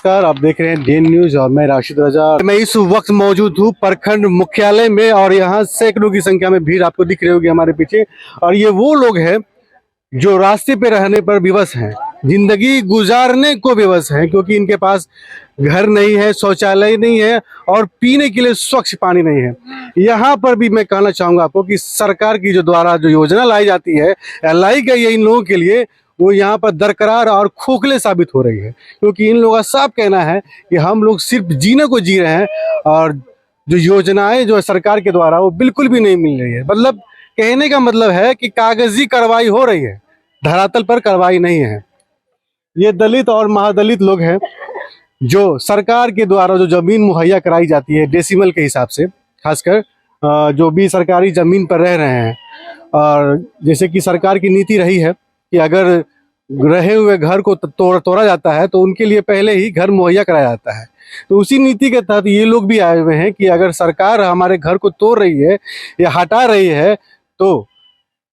नमस्कार, आप देख रहे हैं डीएन न्यूज और मैं राशिद रजा। मैं इस वक्त मौजूद हूँ प्रखंड मुख्यालय में और यहाँ सैकड़ों की संख्या में भीड़ आपको दिख रही होगी हमारे पीछे। और ये वो लोग हैं जो रास्ते पे रहने पर विवश हैं, जिंदगी गुजारने को विवश हैं, क्योंकि इनके पास घर नहीं है, शौचालय नहीं है और पीने के लिए स्वच्छ पानी नहीं है। यहाँ पर भी मैं कहना चाहूँगा आपको कि सरकार की द्वारा जो योजना लाई जाती है, लाई गई है इन लोगों के लिए, वो यहाँ पर दरकरार और खोखले साबित हो रही है। क्योंकि इन लोगों का साफ कहना है कि हम लोग सिर्फ जीने को जी रहे हैं और जो योजनाएं जो है सरकार के द्वारा वो बिल्कुल भी नहीं मिल रही है। मतलब कहने का मतलब है कि कागजी कार्रवाई हो रही है, धरातल पर कार्रवाई नहीं है। ये दलित और महादलित लोग हैं जो सरकार के द्वारा जो जमीन मुहैया कराई जाती है डेसिमल के हिसाब से, खासकर जो भी सरकारी जमीन पर रह रहे हैं, और जैसे कि सरकार की नीति रही है कि अगर रहे हुए घर को तोड़ा जाता है तो उनके लिए पहले ही घर मुहैया कराया जाता है। तो उसी नीति के तहत ये लोग भी आए हुए हैं कि अगर सरकार हमारे घर को तोड़ रही है या हटा रही है तो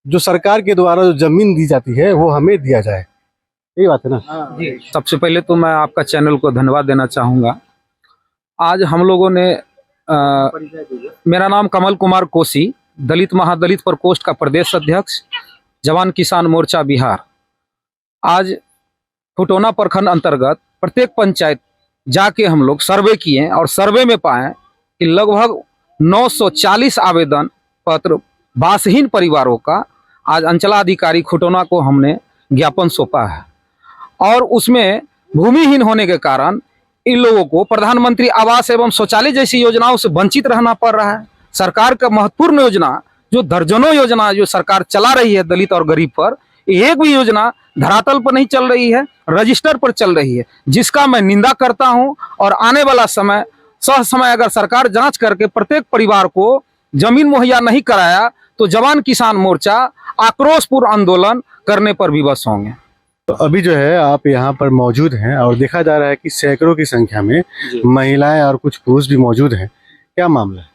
जो सरकार के द्वारा जो जमीन दी जाती है वो हमें दिया जाए। यही बात है ना जी। सबसे पहले तो मैं आपका चैनल को धन्यवाद देना चाहूँगा। आज हम लोगों ने मेरा नाम कमल कुमार कोसी, दलित महादलित प्रकोष्ठ का प्रदेश अध्यक्ष, जवान किसान मोर्चा बिहार। आज फुटोना प्रखंड अंतर्गत प्रत्येक पंचायत जाके हम लोग सर्वे किए और सर्वे में पाए कि लगभग 940 आवेदन पत्र बासहीन परिवारों का आज अंचलाधिकारी खुटोना को हमने ज्ञापन सौंपा है। और उसमें भूमिहीन होने के कारण इन लोगों को प्रधानमंत्री आवास एवं शौचालय जैसी योजनाओं से वंचित रहना पड़ रहा है। सरकार का महत्वपूर्ण योजना, जो दर्जनों योजना जो सरकार चला रही है दलित और गरीब पर, एक भी योजना धरातल पर नहीं चल रही है, रजिस्टर पर चल रही है, जिसका मैं निंदा करता हूं। और आने वाला समय समय अगर सरकार जांच करके प्रत्येक परिवार को जमीन मुहैया नहीं कराया तो जवान किसान मोर्चा आक्रोशपूर्ण आंदोलन करने पर विवश होंगे। तो अभी जो है आप यहाँ पर मौजूद हैं और देखा जा रहा है कि सैकड़ों की संख्या में महिलाएं और कुछ पुरुष भी मौजूद हैं। क्या मामला है?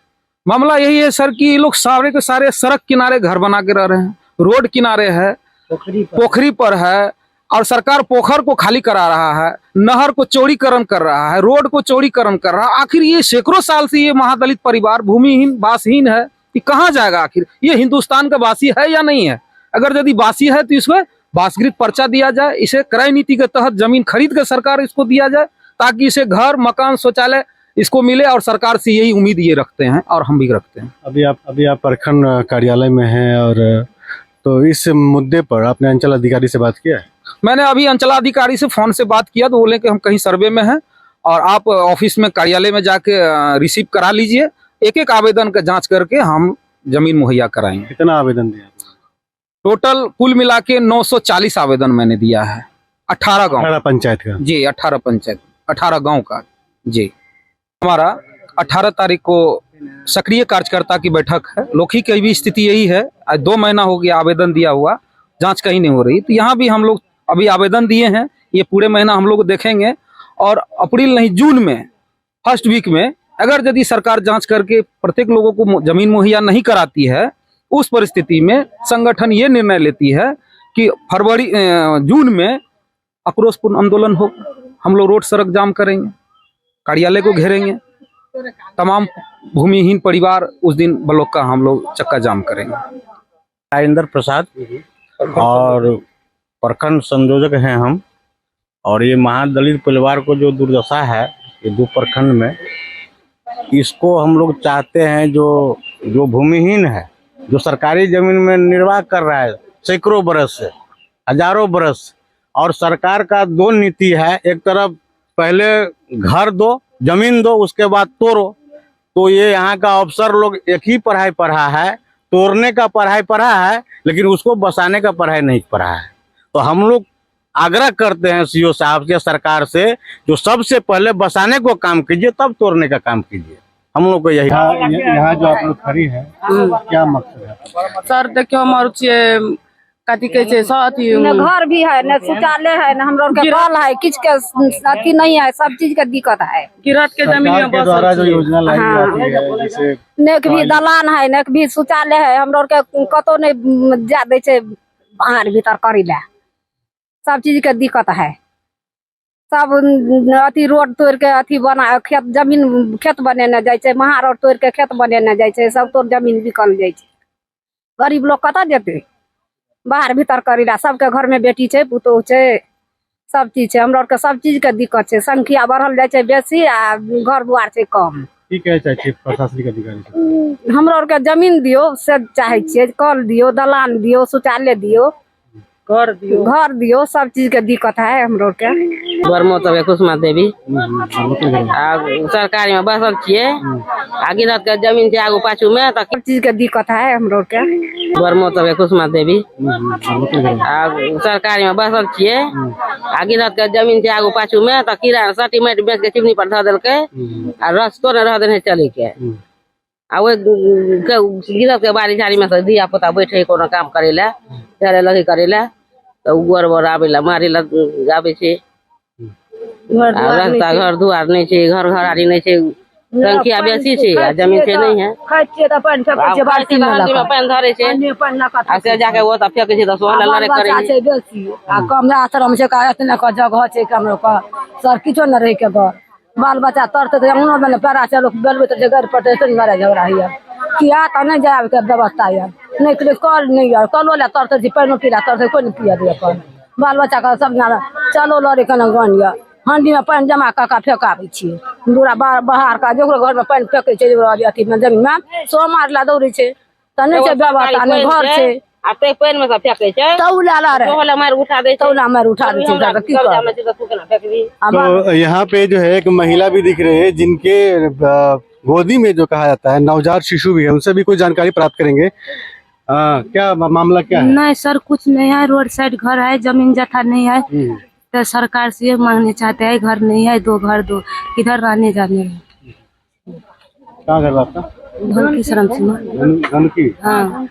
मामला यही है सर कि ये लोग सारे के सारे सड़क किनारे घर बना के रह रहे हैं, रोड किनारे है, पोखरी पर है, और सरकार पोखर को खाली करा रहा है, नहर को चौड़ीकरण कर रहा है, रोड को चौड़ीकरण कर रहा है। आखिर ये सैकड़ों साल से ये महादलित परिवार भूमिहीन वासहीन है, कि कहाँ जाएगा? आखिर ये हिंदुस्तान का वासी है या नहीं है? अगर यदि वासी है तो इसमें वासगृह पर्चा दिया जाए, इसे क्रय नीति के तहत जमीन खरीद कर सरकार इसको दिया जाए, ताकि इसे घर मकान शौचालय इसको मिले। और सरकार से यही उम्मीद ये रखते हैं और हम भी रखते हैं। अभी आप प्रखंड कार्यालय में हैं, और तो इस मुद्दे पर आपने अंचल अधिकारी से बात किया है? मैंने अभी अंचलाधिकारी से फोन से बात किया तो बोले कि हम कहीं सर्वे में हैं और आप ऑफिस में कार्यालय में जाके रिसीव करा लीजिए, एक एक आवेदन का जांच करके हम जमीन मुहैया कराएंगे। कितना आवेदन दिया? टोटल कुल मिला के 940 आवेदन मैंने दिया है, 18 पंचायत का। जी, 18 पंचायत, 18 गांव का। जी, हमारा 18 तारीख को सक्रिय कार्यकर्ता की बैठक है। लोकी की भी स्थिति यही है, आज 2 महीना हो गया आवेदन दिया हुआ, जांच कहीं नहीं हो रही। तो यहाँ भी हम लोग अभी आवेदन दिए हैं, ये पूरे महीना हम लोग देखेंगे। और अप्रैल नहीं, जून में फर्स्ट वीक में अगर यदि सरकार जांच करके प्रत्येक लोगों को जमीन मुहैया नहीं कराती है, उस परिस्थिति में संगठन ये निर्णय लेती है कि जून में आक्रोशपूर्ण आंदोलन हो, हम लोग रोड सड़क जाम करेंगे, कार्यालय को घेरेंगे, तमाम भूमिहीन परिवार उस दिन ब्लॉक का हम लोग चक्का जाम करेंगे। राजेंद्र प्रसाद और प्रखंड संयोजक हैं हम। और ये महादलित परिवार को जो दुर्दशा है ये 2 प्रखंड में, इसको हम लोग चाहते हैं जो भूमिहीन है, जो सरकारी जमीन में निर्वाह कर रहा है सैकड़ों बरस से, हजारों बरस। और सरकार का 2 नीति है, एक तरफ पहले घर दो, जमीन दो, उसके बाद तोड़ो। तो ये यहाँ का अफसर लोग एक ही पढ़ाई पढ़ा है, तोड़ने का पढ़ाई पढ़ा है, लेकिन उसको बसाने का पढ़ाई नहीं पढ़ा है। तो हम लोग आग्रह करते हैं सीओ साहब से, सरकार से, जो सबसे पहले बसाने को काम कीजिए, तब तोड़ने का काम कीजिए। हम लोग को यही यहाँ जो आप लोग खड़ी है, क्या मकसद है? सर देखियो हमार कथी कहे छे न घर भी है, न शौचालय है, न हम लोग के कल है, किछ के अथी नहीं है, सब चीज के दिक्कत है। गिरहट के जमीन के द्वारा जो योजना लाई जाती है, जैसे न भी दलान है, न भी शौचालय है, हम लोग के कतो नहीं जा दे छे बाहर भीतर करी ले, सब चीज के दिक्कत है। सब अथी रोड तोड़ के अथी बना खेत जमीन खेत बनेने जाइ छै, महार रोड तोड़ के खेत बनेने जाइ छै, सब तोड़ जमीन बिकल जाइ छै। गरीब लोग कतऽ जेतै बाहर भीतर करै ला? सबके घर में बेटी छै, पुतोह छै, सब चीज छै। हमरा आरके सब चीज के दिक्कत छै, संख्या बढ़ल जाइ छै बेसी आ घर दुआर छै कम। की कहै चाहै छियै प्रशासनिक अधिकारी से? हमरा आरके जमीन दियो से चाहे छियै, कल दियो, दलान दियो, शौचालय दियो, घर दियो, सब चीज के दिक्कत है हमरो के। बरमो तब कुसुमा देवी सरकारी में बसल छिए आ गिरत के जमीन छै आगू पाछू में त सब चीज के दिक्कत है हमरो के। बरमो तब कुसुमा देवी सरकारी में बसल छिए आ गिरत के जमीन छै आगू पाछू में त कीड़ा सटी माटि बेच के चिमनी पर ध देलकै आ रस्तो न रह देने चले के आ ओइ गिरत के बाड़ी झाड़ी में से दिया पुता बैठे कोनो काम करे ला चले लगी करे ला त गोर बोर आबे ला मारे ला आबे छै। रास्ता घर दुआर नहीं छै, घर घरारी नहीं छै, संख्या बेसी छै आ जमीन छै नहीं है। खाइ छियै त पानि फेकै छियै बाल्टी में बाल्टी में पानी धरे छै आ से जाके वो त फेके छै त सोहला लड़े करे छै बेसी आ कम आश्रम छै का एतने का जगह छै हमरो का सर किछो न रहे के घर बाल बच्चा तरते त अंगनो में पैरा चलो बेलबे त घर पर त लड़ाई झगड़ा हिया किया त नहीं जाए के व्यवस्था है नहीं करे कल नहीं यार कलो ला तरते जी पानी पीला तरते कोई नहीं पिया दे अपन बाल बच्चा का सब चलो लड़े कना गनिया हांडी में पानी जमा का फेंकाबे छियै दूरा बाहर का जोकरो घर में पानी फेंके छै अथी में जमीन में सो मारला दौड़े छै त नहीं छै व्यवस्था नहीं घर छै आ ते पानी में से फेके छै तौला ला रे सोहला मार उठा दे छै तौला मार उठा दे छै जाके की कर तू केना फेकबी। तो यहाँ पे जो है एक महिला भी दिख रही है जिनके गोदी में जो कहा जाता है नवजात शिशु भी है, उनसे भी कुछ जानकारी प्राप्त करेंगे। क्या मामला क्या है? नहीं सर कुछ नहीं है, रोड साइड घर है, जमीन जथा नहीं है तो सरकार से ये मांगने चाहते हैं घर नहीं है, दो घर दो किधर रहने जाने कहाँ घर आपका? धन की शरण सीमा। धन की? हाँ